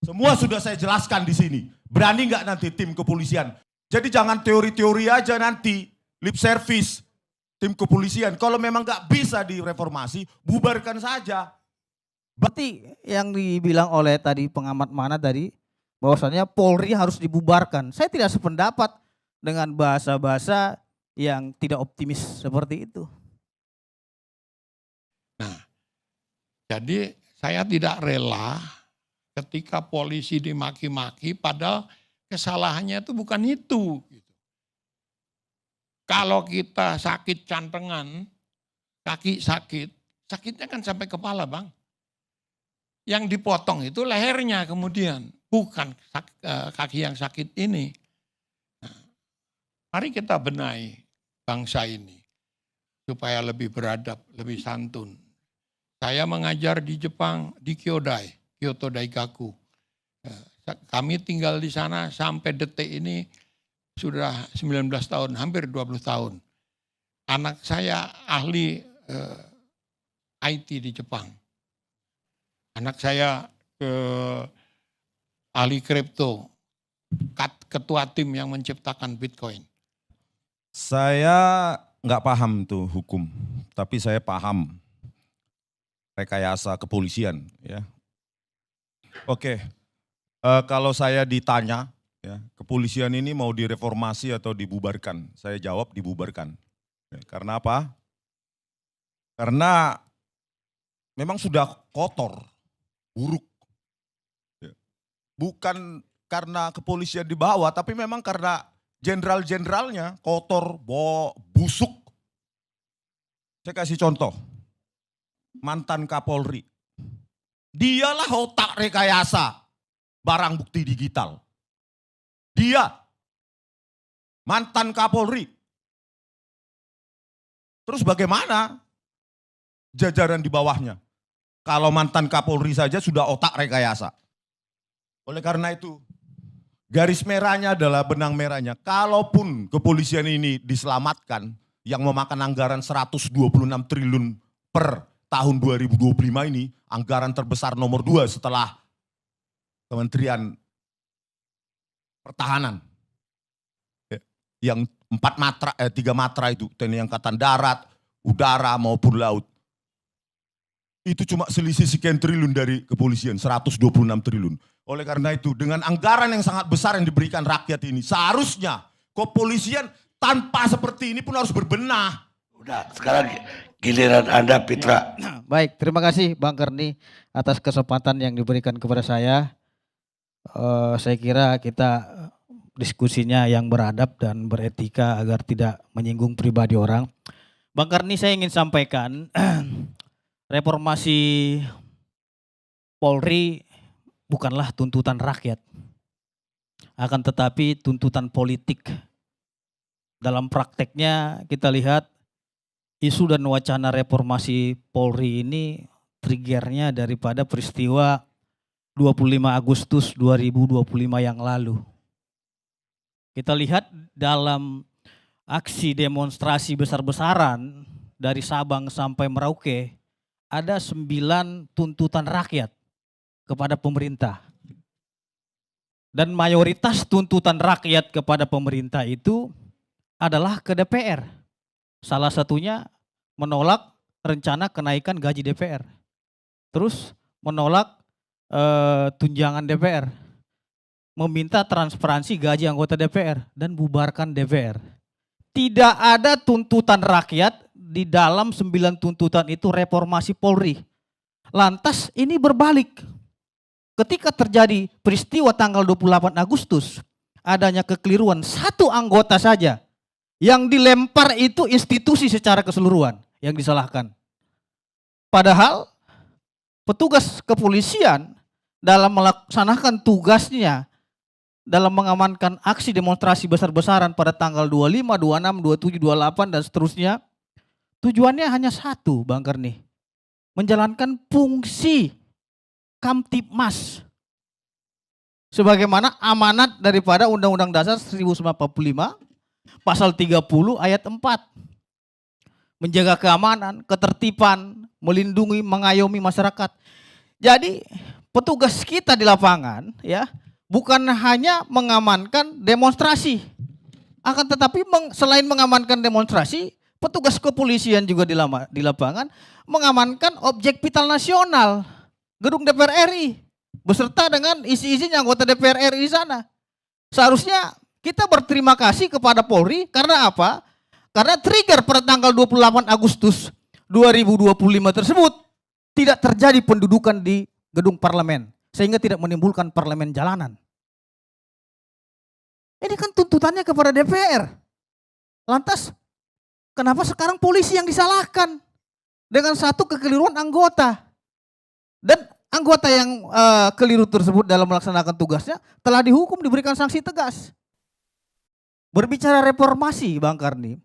Semua sudah saya jelaskan di sini. Berani nggak nanti tim kepolisian? Jadi jangan teori-teori aja nanti, lip service tim kepolisian. Kalau memang nggak bisa direformasi, bubarkan saja. Berarti yang dibilang oleh tadi pengamat mana tadi, bahwasannya Polri harus dibubarkan. Saya tidak sependapat dengan bahasa-bahasa yang tidak optimis seperti itu. Nah, jadi saya tidak rela ketika polisi dimaki-maki padahal kesalahannya itu bukan itu. Kalau kita sakit cantengan, kaki sakit, sakitnya kan sampai kepala Bang. Yang dipotong itu lehernya kemudian, bukan kaki yang sakit ini. Nah, mari kita benahi bangsa ini supaya lebih beradab, lebih santun. Saya mengajar di Jepang, di Kyoto Daigaku. Kami tinggal di sana sampai detik ini sudah 19 tahun, hampir 20 tahun. Anak saya ahli IT di Jepang. Anak saya ahli kripto, ketua tim yang menciptakan Bitcoin. Saya nggak paham tuh hukum, tapi saya paham rekayasa kepolisian. Ya. Oke, kalau saya ditanya, ya, kepolisian ini mau direformasi atau dibubarkan? Saya jawab dibubarkan. Ya, karena apa? Karena memang sudah kotor, buruk. Ya. Bukan karena kepolisian di bawah, tapi memang karena jenderal-jenderalnya kotor, busuk. Saya kasih contoh, mantan Kapolri. Dialah otak rekayasa barang bukti digital. Dia, mantan Kapolri. Terus bagaimana jajaran di bawahnya? Kalau mantan Kapolri saja sudah otak rekayasa. Oleh karena itu, garis merahnya adalah benang merahnya. Kalaupun kepolisian ini diselamatkan, yang memakan anggaran 126 triliun per tahun 2025 ini, anggaran terbesar nomor 2 setelah Kementerian Pertahanan. Yang 3 matra itu, TNI Angkatan Darat, Udara maupun Laut. Itu cuma selisih sekian triliun dari kepolisian, 126 triliun. Oleh karena itu, dengan anggaran yang sangat besar yang diberikan rakyat ini, seharusnya kepolisian tanpa seperti ini pun harus berbenah. Udah, sekarang giliran Anda, Pitra. Baik, terima kasih Bang Kerni atas kesempatan yang diberikan kepada saya. Saya kira kita diskusinya yang beradab dan beretika agar tidak menyinggung pribadi orang. Bang Kerni, saya ingin sampaikan reformasi Polri bukanlah tuntutan rakyat, akan tetapi tuntutan politik. Dalam prakteknya kita lihat isu dan wacana reformasi Polri ini triggernya daripada peristiwa 25 Agustus 2025 yang lalu. Kita lihat dalam aksi demonstrasi besar-besaran dari Sabang sampai Merauke, ada 9 tuntutan rakyat kepada pemerintah. Dan mayoritas tuntutan rakyat kepada pemerintah itu adalah ke DPR. Salah satunya menolak rencana kenaikan gaji DPR. Terus menolak tunjangan DPR. Meminta transparansi gaji anggota DPR dan bubarkan DPR. Tidak ada tuntutan rakyat di dalam 9 tuntutan itu reformasi Polri. Lantas ini berbalik. Ketika terjadi peristiwa tanggal 28 Agustus, adanya kekeliruan satu anggota saja. Yang dilempar itu institusi secara keseluruhan yang disalahkan. Padahal petugas kepolisian dalam melaksanakan tugasnya dalam mengamankan aksi demonstrasi besar-besaran pada tanggal 25, 26, 27, 28 dan seterusnya, tujuannya hanya satu, Bang Kerni. Menjalankan fungsi Kamtibmas. Sebagaimana amanat daripada Undang-Undang Dasar 1945, pasal 30 ayat 4. Menjaga keamanan, ketertiban, melindungi, mengayomi masyarakat. Jadi petugas kita di lapangan ya bukan hanya mengamankan demonstrasi, akan tetapi selain mengamankan demonstrasi, petugas kepolisian juga di lapangan mengamankan objek vital nasional, gedung DPR RI, beserta dengan isi-isinya anggota DPR RI di sana. Seharusnya kita berterima kasih kepada Polri karena apa? Karena trigger pada tanggal 28 Agustus 2025 tersebut tidak terjadi pendudukan di gedung parlemen, sehingga tidak menimbulkan parlemen jalanan. Ini kan tuntutannya kepada DPR. Lantas kenapa sekarang polisi yang disalahkan dengan satu kekeliruan anggota? Dan anggota yang keliru tersebut dalam melaksanakan tugasnya telah dihukum, diberikan sanksi tegas. Berbicara reformasi, Bang Karni.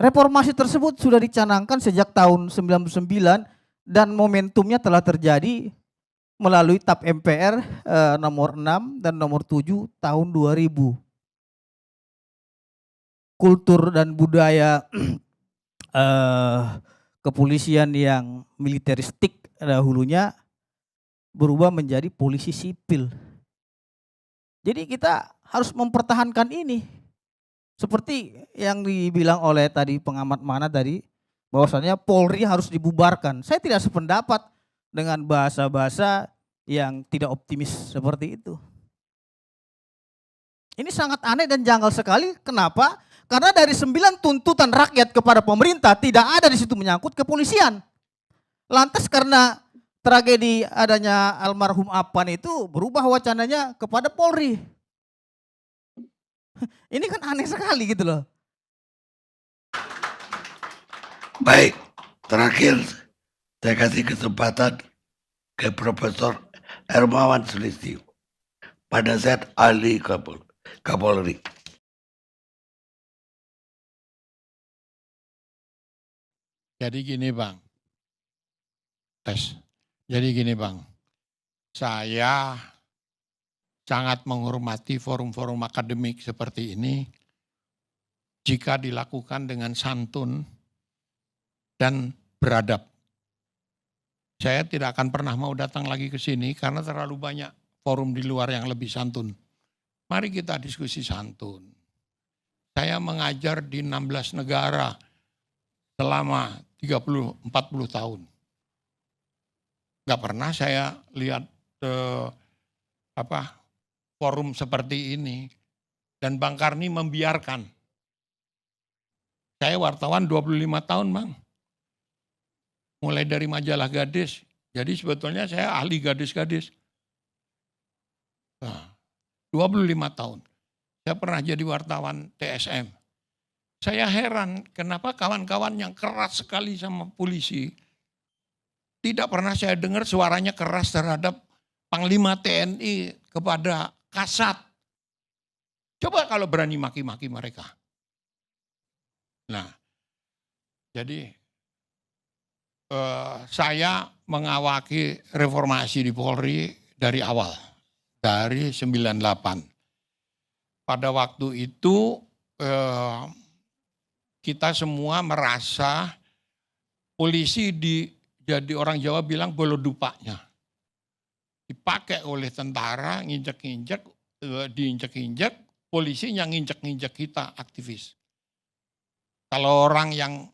Reformasi tersebut sudah dicanangkan sejak tahun 99 dan momentumnya telah terjadi melalui TAP MPR nomor 6 dan nomor 7 tahun 2000. Kultur dan budaya kepolisian yang militeristik dahulunya berubah menjadi polisi sipil. Jadi kita harus mempertahankan ini. Seperti yang dibilang oleh tadi pengamat mana tadi, bahwasannya Polri harus dibubarkan. Saya tidak sependapat dengan bahasa-bahasa yang tidak optimis seperti itu. Ini sangat aneh dan janggal sekali. Kenapa? Karena dari 9 tuntutan rakyat kepada pemerintah tidak ada di situ menyangkut kepolisian. Lantas karena tragedi adanya almarhum Apan itu berubah wacananya kepada Polri. Ini kan aneh sekali gitu loh. Baik, terakhir saya kasih kesempatan ke Profesor Hermawan Sulistyo, pada saat ahli Kapolri. Jadi gini Bang, Jadi gini Bang, saya sangat menghormati forum-forum akademik seperti ini jika dilakukan dengan santun dan beradab. Saya tidak akan pernah mau datang lagi ke sini karena terlalu banyak forum di luar yang lebih santun. Mari kita diskusi santun. Saya mengajar di 16 negara selama 30-40 tahun. Gak pernah saya lihat forum seperti ini. Dan Bang Karni membiarkan. Saya wartawan 25 tahun Bang. Mulai dari majalah Gadis. Jadi sebetulnya saya ahli gadis-gadis. Nah, 25 tahun. Saya pernah jadi wartawan TSM. Saya heran kenapa kawan-kawan yang keras sekali sama polisi, tidak pernah saya dengar suaranya keras terhadap Panglima TNI kepada Kasat. Coba kalau berani maki-maki mereka. Nah, jadi saya mengawaki reformasi di Polri dari awal, dari 98. Pada waktu itu kita semua merasa polisi jadi orang Jawa bilang bolodupanya. Dipakai oleh tentara, nginjek-nginjek, diinjek-injek, polisi yang nginjek-nginjek kita aktivis. Kalau orang yang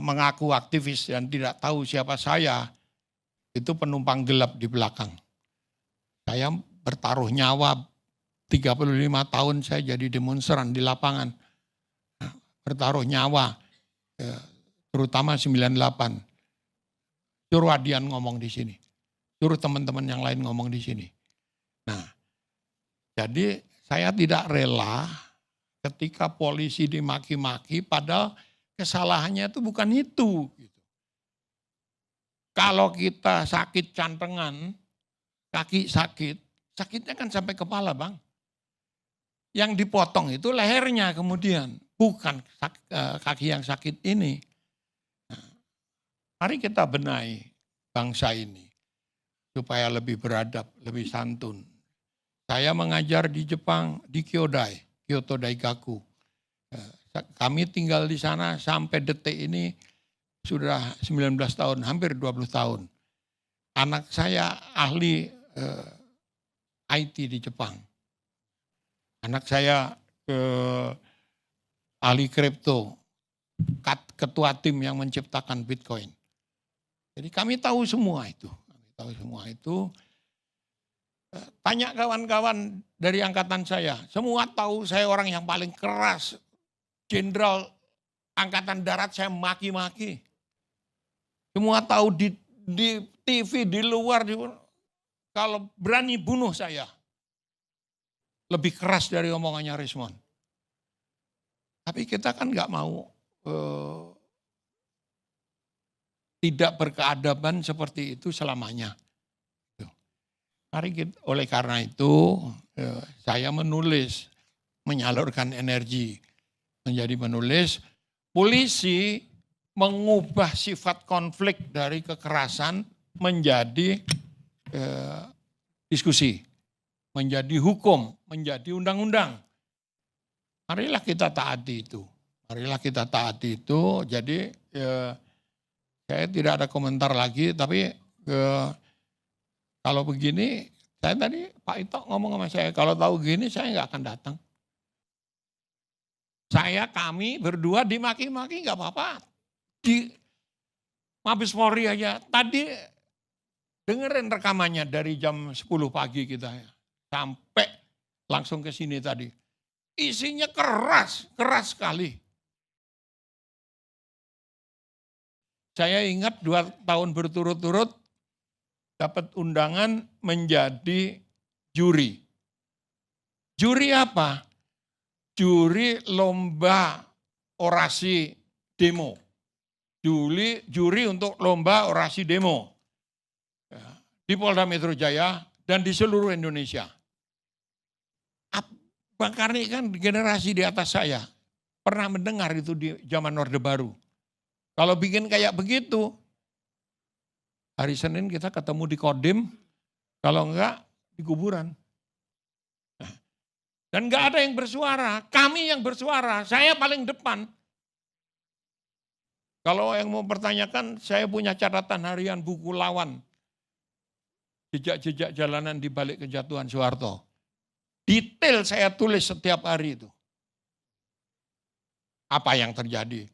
mengaku aktivis dan tidak tahu siapa saya, itu penumpang gelap di belakang. Saya bertaruh nyawa, 35 tahun saya jadi demonstran di lapangan. Bertaruh nyawa, terutama 98. Suruh Adian ngomong di sini. Suruh teman-teman yang lain ngomong di sini. Nah, jadi saya tidak rela ketika polisi dimaki-maki padahal kesalahannya itu bukan itu. Kalau kita sakit cantengan, kaki sakit, sakitnya kan sampai kepala Bang. Yang dipotong itu lehernya kemudian, bukan kaki yang sakit ini. Nah, mari kita benahi bangsa ini supaya lebih beradab, lebih santun. Saya mengajar di Jepang, di Kyoto Daigaku. Kami tinggal di sana sampai detik ini sudah 19 tahun, hampir 20 tahun. anak saya ahli IT di Jepang. Anak saya ahli kripto, ketua tim yang menciptakan Bitcoin. Jadi kami tahu semua itu. Tanya kawan-kawan dari angkatan saya, semua tahu saya orang yang paling keras. Jenderal Angkatan Darat saya maki-maki. Semua tahu di TV, di luar, kalau berani bunuh saya. Lebih keras dari omongannya Rismond. Tapi kita kan nggak mau tidak berkeadaban seperti itu selamanya. Oleh karena itu saya menulis, menyalurkan energi menjadi menulis. Polisi mengubah sifat konflik dari kekerasan menjadi diskusi, menjadi hukum, menjadi undang-undang. Marilah kita taati itu. Jadi saya tidak ada komentar lagi, tapi kalau begini, saya tadi Pak Ito ngomong sama saya, kalau tahu gini saya nggak akan datang. Kami berdua dimaki-maki nggak apa-apa. Di Mabes Polri aja, tadi dengerin rekamannya dari jam 10 pagi kita ya, sampai langsung ke sini tadi. Isinya keras sekali. Saya ingat 2 tahun berturut-turut dapat undangan menjadi juri. Juri apa? Juri lomba orasi demo. Juri untuk lomba orasi demo. Di Polda Metro Jaya dan di seluruh Indonesia. Bang Karni kan generasi di atas saya. Pernah mendengar itu di zaman Orde Baru. Kalau bikin kayak begitu, hari Senin kita ketemu di Kodim, kalau enggak di kuburan. Dan enggak ada yang bersuara, kami yang bersuara, saya paling depan. Kalau yang mau pertanyakan, saya punya catatan harian buku lawan. Jejak-jejak jalanan di balik kejatuhan Soeharto. Detail saya tulis setiap hari itu. Apa yang terjadi?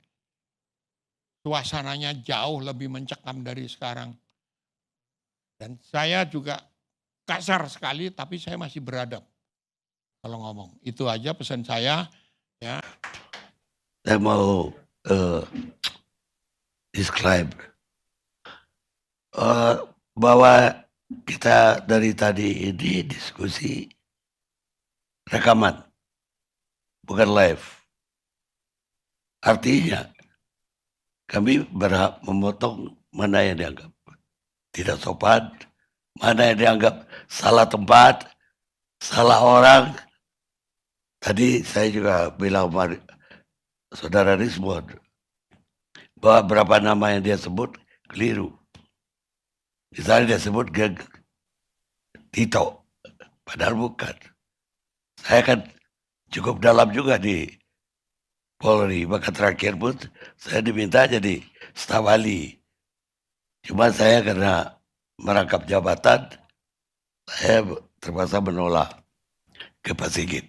Suasananya jauh lebih mencekam dari sekarang. Dan saya juga kasar sekali, tapi saya masih beradab kalau ngomong. Itu aja pesan saya. Ya. Saya mau describe bahwa kita dari tadi ini diskusi rekaman, bukan live. Artinya kami berhak memotong mana yang dianggap tidak sopan, mana yang dianggap salah tempat, salah orang. Tadi saya juga bilang saudara Rismond bahwa berapa nama yang dia sebut keliru. Misalnya dia sebut Tito, padahal bukan. Saya kan cukup dalam juga di Polri, maka terakhir pun saya diminta jadi staf ahli. Cuma saya karena merangkap jabatan, saya terpaksa menolak ke Pak Sigit.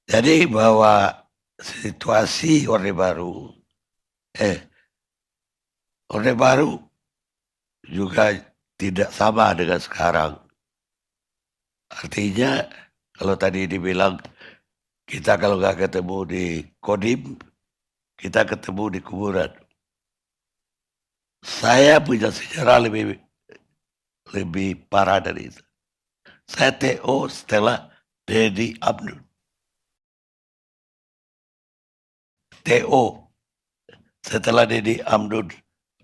Jadi bahwa situasi Orde Baru juga tidak sama dengan sekarang. Artinya kalau tadi dibilang kita kalau nggak ketemu di Kodim, kita ketemu di kuburan. Saya punya sejarah lebih parah dari itu. Saya TO setelah Dedi Amdud. TO setelah Dedi Amdud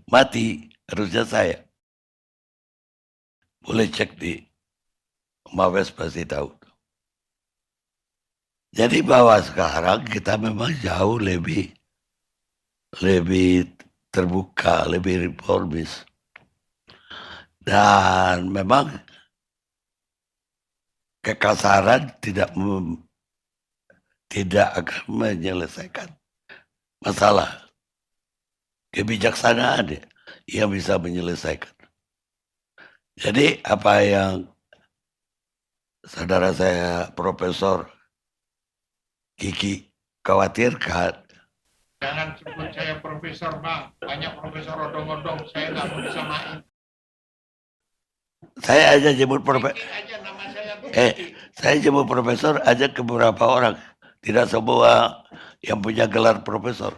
mati, harusnya saya. Boleh cek di Mabes pasti tahu. Jadi bahwa sekarang kita memang jauh lebih terbuka, lebih reformis. Dan memang kekasaran tidak akan menyelesaikan masalah. Kebijaksanaan yang bisa menyelesaikan. Jadi apa yang saudara saya Profesor Kiki khawatirkan, Jangan sebut saya profesor, Bang. Banyak profesor odong-odong, saya nggak mau disamain. saya aja jemput Kiki aja nama saya tuh. saya jemput profesor aja ke beberapa orang, tidak semua yang punya gelar profesor.